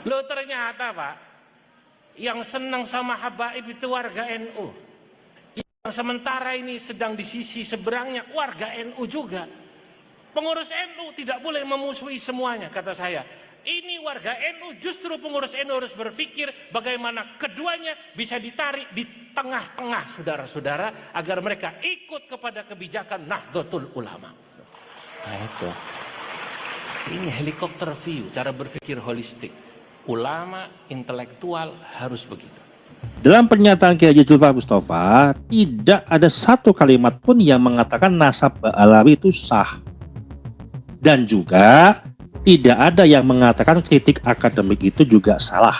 Loh ternyata Pak, yang senang sama habaib itu warga NU. Yang sementara ini sedang di sisi seberangnya warga NU juga. Pengurus NU tidak boleh memusuhi semuanya, kata saya. Ini warga NU, justru pengurus NU harus berpikir bagaimana keduanya bisa ditarik di tengah-tengah saudara-saudara agar mereka ikut kepada kebijakan Nahdlatul Ulama. Nah itu. Ini helikopter view, cara berpikir holistik. Ulama, intelektual harus begitu. Dalam pernyataan Kiai Haji Zulfa Mustafa, tidak ada satu kalimat pun yang mengatakan nasab Ba'alawi itu sah. Dan juga tidak ada yang mengatakan kritik akademik itu juga salah.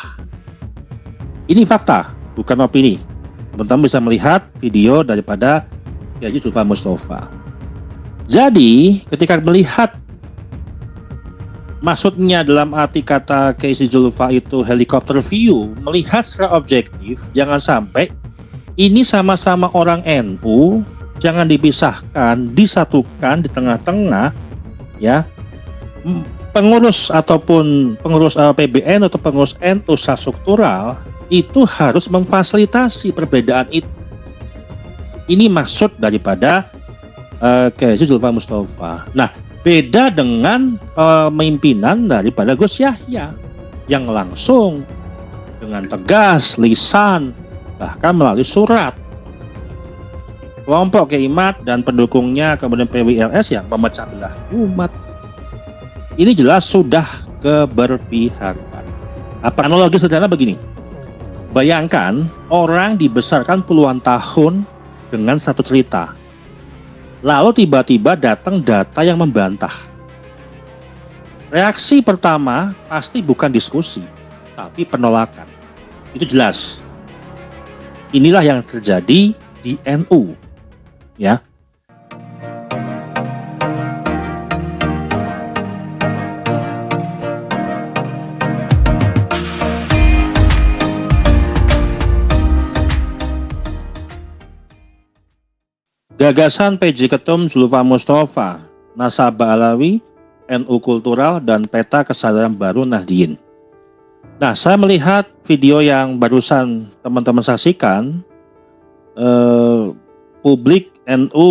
Ini fakta, bukan opini. Teman-teman bisa melihat video daripada Kiai Haji Zulfa Mustafa. Jadi, ketika melihat maksudnya dalam arti kata Kiai Haji Zulfa itu helikopter view, melihat secara objektif, jangan sampai ini sama-sama orang NU, jangan dipisahkan, disatukan di tengah-tengah, ya. Pengurus ataupun pengurus PBN atau pengurus NU secara struktural itu harus memfasilitasi perbedaan itu. Ini maksud daripada Kiai Haji Zulfa Mustafa. Nah, beda dengan pemimpinan daripada Gus Yahya yang langsung dengan tegas, lisan, bahkan melalui surat. Kelompok Keimat dan pendukungnya kemudian PWLS yang memecah belah umat. Ini jelas sudah keberpihakan. Apa analogi sederhana begini? Bayangkan orang dibesarkan puluhan tahun dengan satu cerita. Lalu tiba-tiba datang data yang membantah. Reaksi pertama pasti bukan diskusi, tapi penolakan. Itu jelas. Inilah yang terjadi di NU, ya. Gagasan PJ Ketum Zulfa Mustafa, Nasab Ba'alawi, NU Kultural, dan Peta Kesadaran Baru Nahdien. Nah, saya melihat video yang barusan teman-teman saksikan, publik NU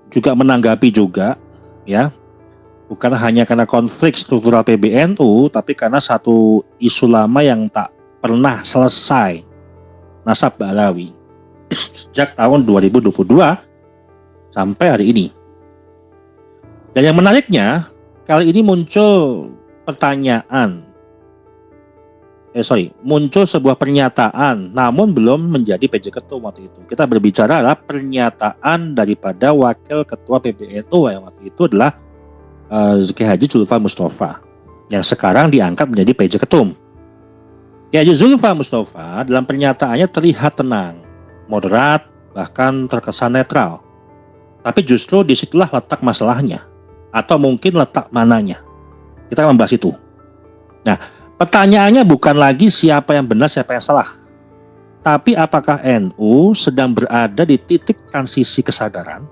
juga menanggapi juga, ya, bukan hanya karena konflik struktural PBNU, tapi karena satu isu lama yang tak pernah selesai, Nasab Ba'alawi, sejak tahun 2022 sampai hari ini. Dan yang menariknya, kali ini muncul muncul sebuah pernyataan, namun belum menjadi PJ Ketum waktu itu. Kita berbicara adalah pernyataan daripada Wakil Ketua PBNU yang waktu itu adalah Kiai Haji Zulfa Mustafa, yang sekarang diangkat menjadi PJ Ketum. Kiai Haji Zulfa Mustafa dalam pernyataannya terlihat tenang, moderat, bahkan terkesan netral. Tapi justru disitulah letak masalahnya, atau mungkin letak mananya. Kita akan membahas itu. Nah, pertanyaannya bukan lagi siapa yang benar, siapa yang salah. Tapi apakah NU sedang berada di titik transisi kesadaran?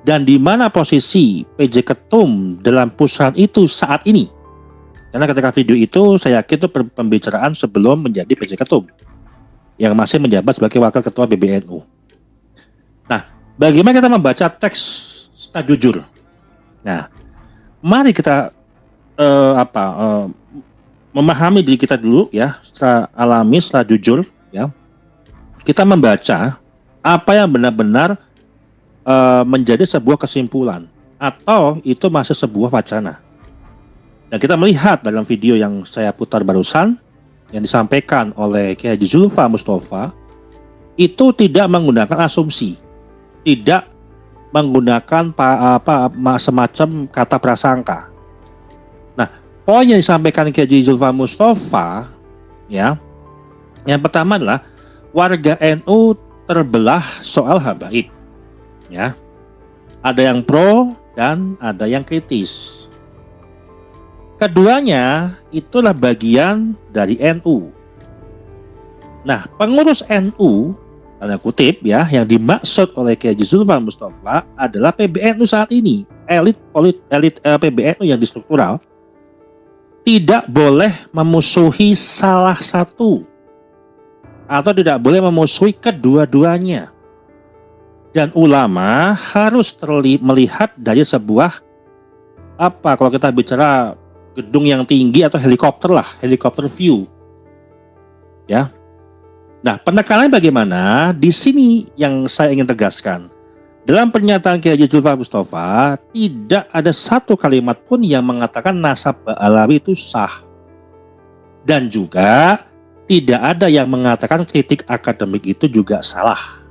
Dan di mana posisi PJ Ketum dalam pusaran itu saat ini? Karena ketika video itu, saya yakin itu pembicaraan sebelum menjadi PJ Ketum, yang masih menjabat sebagai Wakil Ketua PBNU. Nah, bagaimana kita membaca teks secara jujur? Nah, mari kita memahami diri kita dulu, ya, secara alami, secara jujur, ya. Kita membaca apa yang benar-benar menjadi sebuah kesimpulan atau itu masih sebuah wacana. Dan kita melihat dalam video yang saya putar barusan yang disampaikan oleh Kiai Haji Zulfa Mustafa itu tidak menggunakan asumsi, tidak menggunakan semacam kata prasangka. Nah, poin yang disampaikan Kiai Haji Zulfa Mustafa, ya, yang pertama adalah warga NU terbelah soal habaib, ya. Ada yang pro dan ada yang kritis. Keduanya itulah bagian dari NU. Nah, pengurus NU, tanda kutip, ya, yang dimaksud oleh Kiai Haji Zulfa Mustafa adalah PBNU saat ini, elit PBNU yang distruktural, tidak boleh memusuhi salah satu atau tidak boleh memusuhi kedua-duanya. Dan ulama harus melihat dari sebuah kalau kita bicara gedung yang tinggi atau helikopter lah, helikopter view. Ya. Nah, penekanannya bagaimana? Di sini yang saya ingin tegaskan. Dalam pernyataan Kiai Haji Julfa Mustafa, tidak ada satu kalimat pun yang mengatakan nasab Ba'alawi itu sah. Dan juga tidak ada yang mengatakan kritik akademik itu juga salah.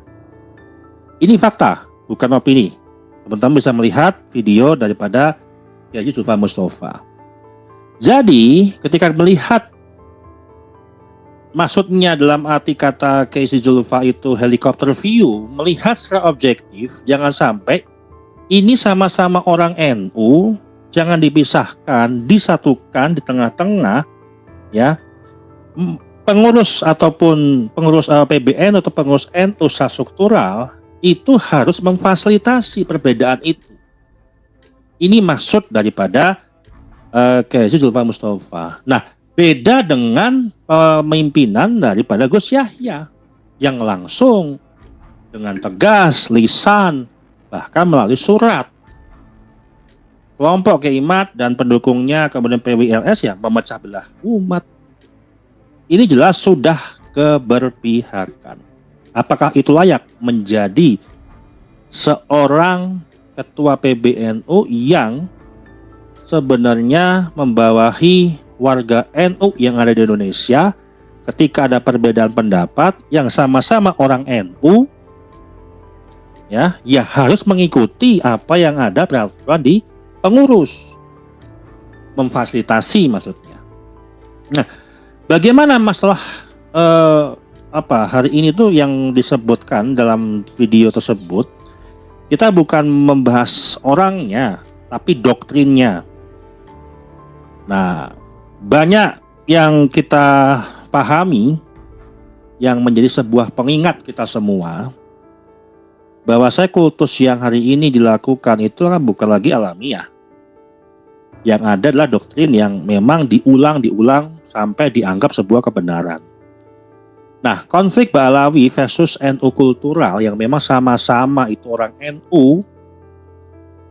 Ini fakta, bukan opini. Teman-teman bisa melihat video daripada Kiai Haji Julfa Mustafa. Jadi, ketika melihat maksudnya dalam arti kata Kiai Haji Julfa itu helikopter view, melihat secara objektif, jangan sampai ini sama-sama orang NU, jangan dipisahkan, disatukan di tengah-tengah, ya. Pengurus ataupun pengurus PBN atau pengurus NU secara struktural itu harus memfasilitasi perbedaan itu. Ini maksud daripada Kiai Haji Julfa Mustafa. Nah, beda dengan pemimpinan daripada Gus Yahya yang langsung dengan tegas, lisan, bahkan melalui surat. Kelompok Kiaimat dan pendukungnya kemudian PWLS ya memecah belah umat. Ini jelas sudah keberpihakan. Apakah itu layak menjadi seorang ketua PBNU yang sebenarnya membawahi warga NU yang ada di Indonesia ketika ada perbedaan pendapat yang sama-sama orang NU ya harus mengikuti apa yang ada peraturan di pengurus, memfasilitasi maksudnya. Nah, bagaimana masalah hari ini tuh yang disebutkan dalam video tersebut, kita bukan membahas orangnya tapi doktrinnya. Nah, banyak yang kita pahami yang menjadi sebuah pengingat kita semua bahwa kultus yang hari ini dilakukan itu kan bukan lagi alamiah. Yang ada adalah doktrin yang memang diulang sampai dianggap sebuah kebenaran. Nah, konflik Ba'alawi versus NU kultural yang memang sama-sama itu orang NU,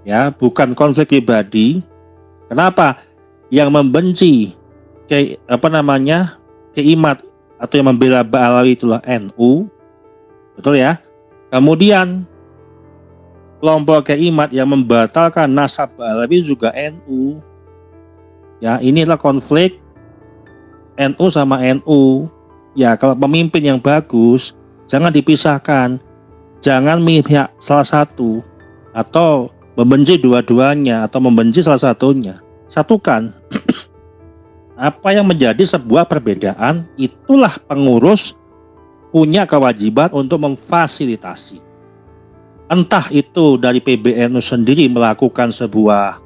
ya bukan konflik pribadi. Kenapa? Yang membenci Kiaimat atau yang membela Ba'alawi itulah NU, betul ya. Kemudian kelompok Kiaimat yang membatalkan nasab Ba'alawi juga NU. Ya, inilah konflik NU sama NU. Ya, kalau pemimpin yang bagus jangan dipisahkan, jangan memihak salah satu atau membenci dua-duanya atau membenci salah satunya. Satukan. Apa yang menjadi sebuah perbedaan, itulah pengurus punya kewajiban untuk memfasilitasi. Entah itu dari PBNU sendiri melakukan sebuah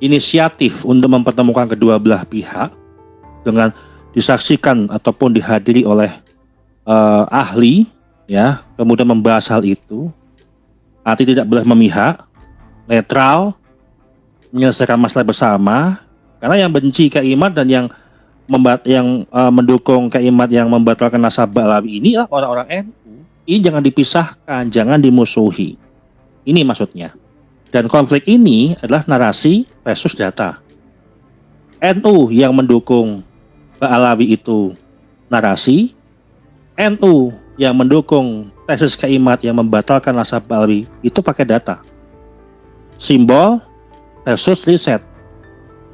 inisiatif untuk mempertemukan kedua belah pihak dengan disaksikan ataupun dihadiri oleh ahli, ya, kemudian membahas hal itu. Arti tidak boleh memihak, netral, menyelesaikan masalah bersama. Karena yang benci Kiaimat dan yang mendukung Kiaimat yang membatalkan nasab Ba'alawi ini adalah orang-orang NU. Ini jangan dipisahkan, jangan dimusuhi. Ini maksudnya. Dan konflik ini adalah narasi versus data. NU yang mendukung Ba'alawi itu narasi, NU yang mendukung tesis Kiaimat yang membatalkan nasab Ba'alawi itu pakai data. Simbol versus riset.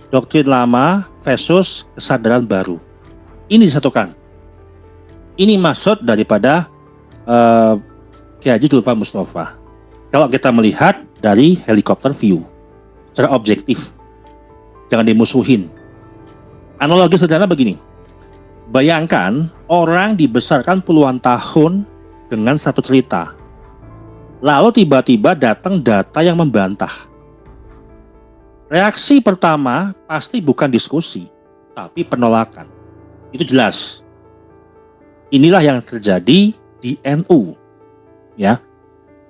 Doktrin lama versus kesadaran baru. Ini disatukan. Ini maksud daripada Kiai Haji Julfa Mustafa. Kalau kita melihat dari helikopter view, secara objektif, jangan dimusuhin. Analogi sederhana begini. Bayangkan orang dibesarkan puluhan tahun dengan satu cerita. Lalu tiba-tiba datang data yang membantah. Reaksi pertama pasti bukan diskusi, tapi penolakan. Itu jelas. Inilah yang terjadi di NU. Ya.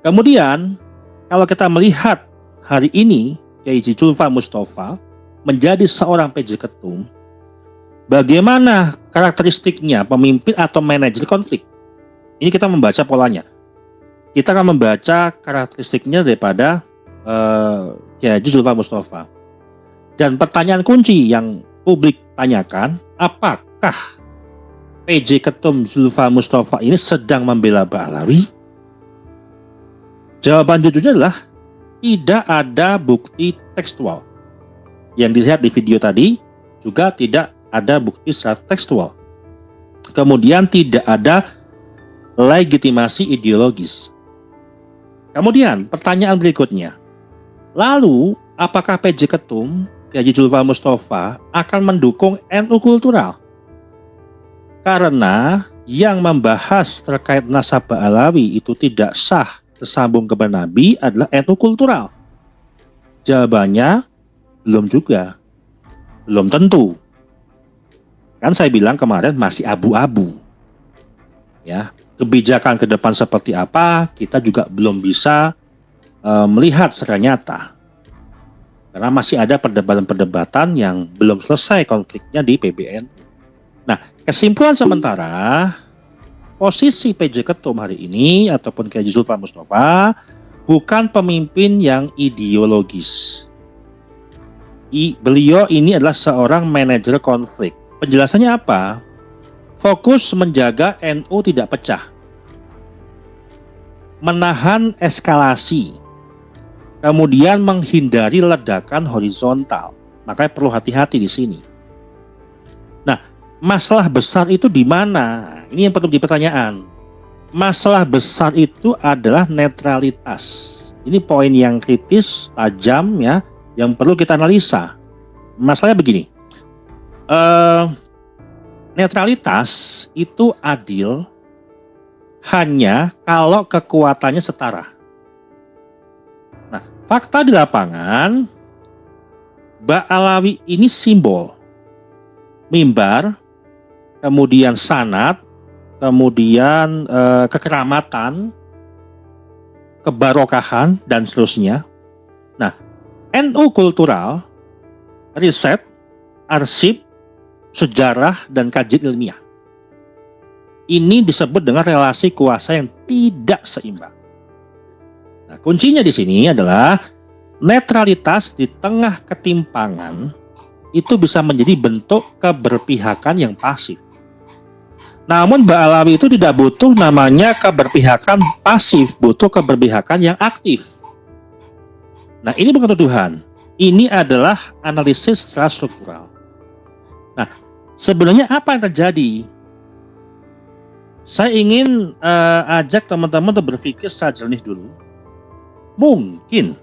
Kemudian kalau kita melihat hari ini Kiai Haji Julfa Mustafa menjadi seorang PJ Ketum, bagaimana karakteristiknya pemimpin atau manajer konflik? Ini kita membaca polanya. Kita akan membaca karakteristiknya daripada Kiai Haji Zulfa Mustafa. Dan pertanyaan kunci yang publik tanyakan, apakah PJ Ketum Zulfa Mustafa ini sedang membela Ba'alawi? Jawaban jujurnya adalah tidak ada bukti tekstual. Yang dilihat di video tadi juga tidak ada bukti secara tekstual. Kemudian tidak ada legitimasi ideologis. Kemudian pertanyaan berikutnya, lalu apakah PJ Ketum Kiai Haji Zulfa Mustafa akan mendukung NU kultural? Karena yang membahas terkait nasab Ba'alawi itu tidak sah tersambung kepada Nabi adalah NU kultural. Jawabannya belum juga, belum tentu. Kan saya bilang kemarin masih abu-abu. Ya, kebijakan ke depan seperti apa kita juga belum bisa melihat secara nyata. Karena masih ada perdebatan-perdebatan yang belum selesai konfliknya di PBNU. Nah, kesimpulan sementara, posisi PJ Ketum hari ini ataupun Kiai Haji Zulfa Mustafa bukan pemimpin yang ideologis. Beliau ini adalah seorang manajer konflik. Penjelasannya apa? Fokus menjaga NU tidak pecah, menahan eskalasi, kemudian menghindari ledakan horizontal. Makanya perlu hati-hati di sini. Nah, masalah besar itu di mana? Ini yang perlu jadi pertanyaan. Masalah besar itu adalah netralitas. Ini poin yang kritis, tajam ya, yang perlu kita analisa. Masalahnya begini, netralitas itu adil hanya kalau kekuatannya setara. Nah, fakta di lapangan, Ba'alawi ini simbol, mimbar, kemudian sanad, kemudian kekeramatan, kebarokahan, dan seterusnya. Nah, NU kultural, riset, arsip, sejarah, dan kajian ilmiah. Ini disebut dengan relasi kuasa yang tidak seimbang. Nah, kuncinya di sini adalah netralitas di tengah ketimpangan itu bisa menjadi bentuk keberpihakan yang pasif. Namun Ba'alawi itu tidak butuh namanya keberpihakan pasif, butuh keberpihakan yang aktif. Nah, ini bukan tuduhan. Ini adalah analisis secara struktural. Nah, sebenarnya apa yang terjadi? Saya ingin ajak teman-teman untuk berpikir secara jernih dulu. Mungkin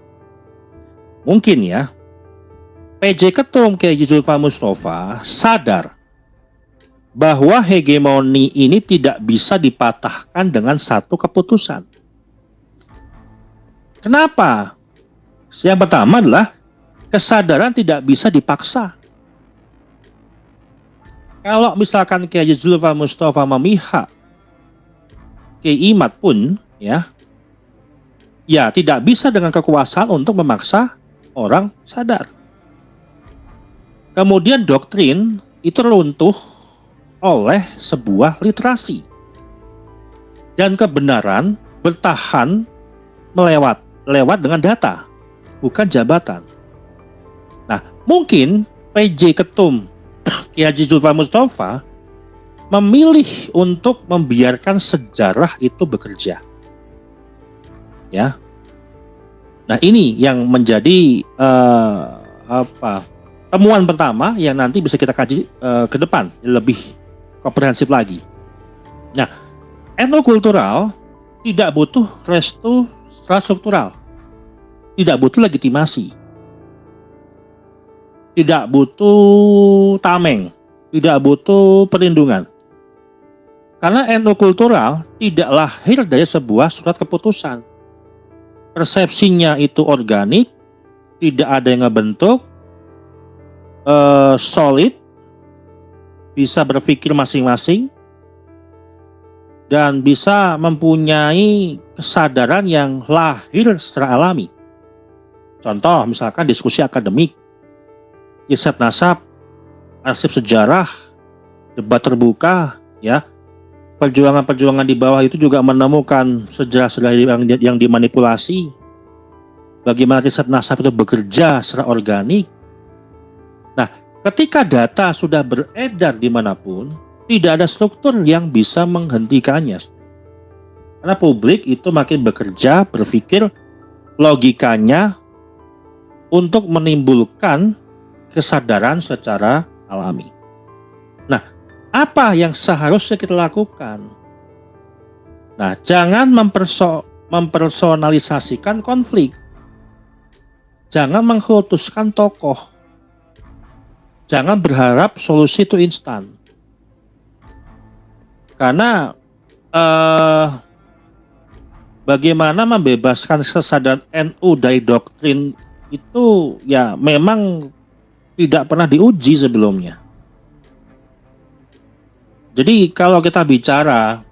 ya, PJ Ketum Kiai Haji Zulfa Mustafa sadar bahwa hegemoni ini tidak bisa dipatahkan dengan satu keputusan. Kenapa? Yang pertama adalah kesadaran tidak bisa dipaksa. Kalau misalkan Kiai Haji Zulfa Mustafa memihak Kiai Imad pun ya tidak bisa dengan kekuasaan untuk memaksa orang sadar. Kemudian doktrin itu runtuh oleh sebuah literasi. Dan kebenaran bertahan lewat dengan data, bukan jabatan. Nah, mungkin PJ Ketum Kiai Haji Zulfa Mustafa memilih untuk membiarkan sejarah itu bekerja. Ya. Nah, ini yang menjadi temuan pertama yang nanti bisa kita kaji ke depan lebih komprehensif lagi. Nah, NU kultural tidak butuh restu struktural, tidak butuh legitimasi, tidak butuh tameng, tidak butuh perlindungan. Karena NU kultural tidak lahir dari sebuah surat keputusan. Persepsinya itu organik, tidak ada yang ngebentuk, solid, bisa berpikir masing-masing, dan bisa mempunyai kesadaran yang lahir secara alami. Contoh misalkan diskusi akademik, riset nasab, arsip sejarah, debat terbuka, ya. Perjuangan-perjuangan di bawah itu juga menemukan sejarah-sejarah yang dimanipulasi. Bagaimana riset nasab itu bekerja secara organik. Nah, ketika data sudah beredar dimanapun, tidak ada struktur yang bisa menghentikannya. Karena publik itu makin bekerja, berpikir logikanya untuk menimbulkan kesadaran secara alami. Nah, apa yang seharusnya kita lakukan? Nah, jangan mempersonalisasikan konflik. Jangan mengkultuskan tokoh. Jangan berharap solusi itu instan. Karena bagaimana membebaskan kesadaran NU dari doktrin itu ya memang tidak pernah diuji sebelumnya. Jadi kalau kita bicara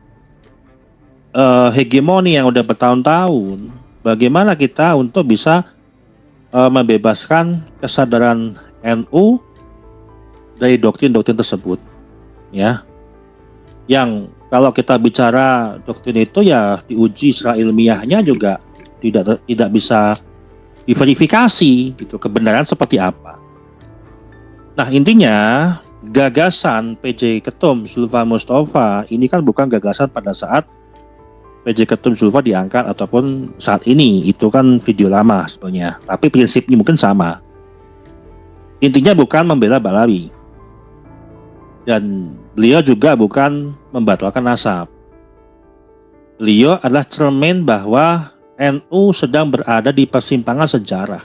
hegemoni yang udah bertahun-tahun, bagaimana kita untuk bisa membebaskan kesadaran NU dari doktrin-doktrin tersebut, ya. Yang kalau kita bicara doktrin itu ya diuji secara ilmiahnya juga tidak bisa diverifikasi gitu kebenaran seperti apa. Nah, intinya gagasan PJ Ketum Zulfa Mustafa ini kan bukan gagasan pada saat PJ Ketum Zulfa diangkat ataupun saat ini, itu kan video lama sebenarnya, tapi prinsipnya mungkin sama. Intinya bukan membela Balawi, dan beliau juga bukan membatalkan nasab. Beliau adalah cermin bahwa NU sedang berada di persimpangan sejarah.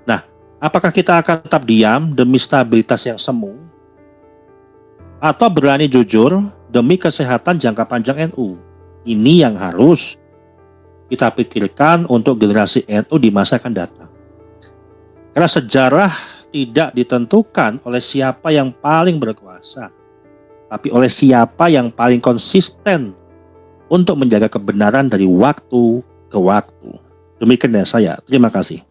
Nah, apakah kita akan tetap diam demi stabilitas yang semu, atau berani jujur demi kesehatan jangka panjang NU? Ini yang harus kita pikirkan untuk generasi NU di masa akan datang. Karena sejarah tidak ditentukan oleh siapa yang paling berkuasa, tapi oleh siapa yang paling konsisten untuk menjaga kebenaran dari waktu ke waktu. Demikian dari saya. Terima kasih.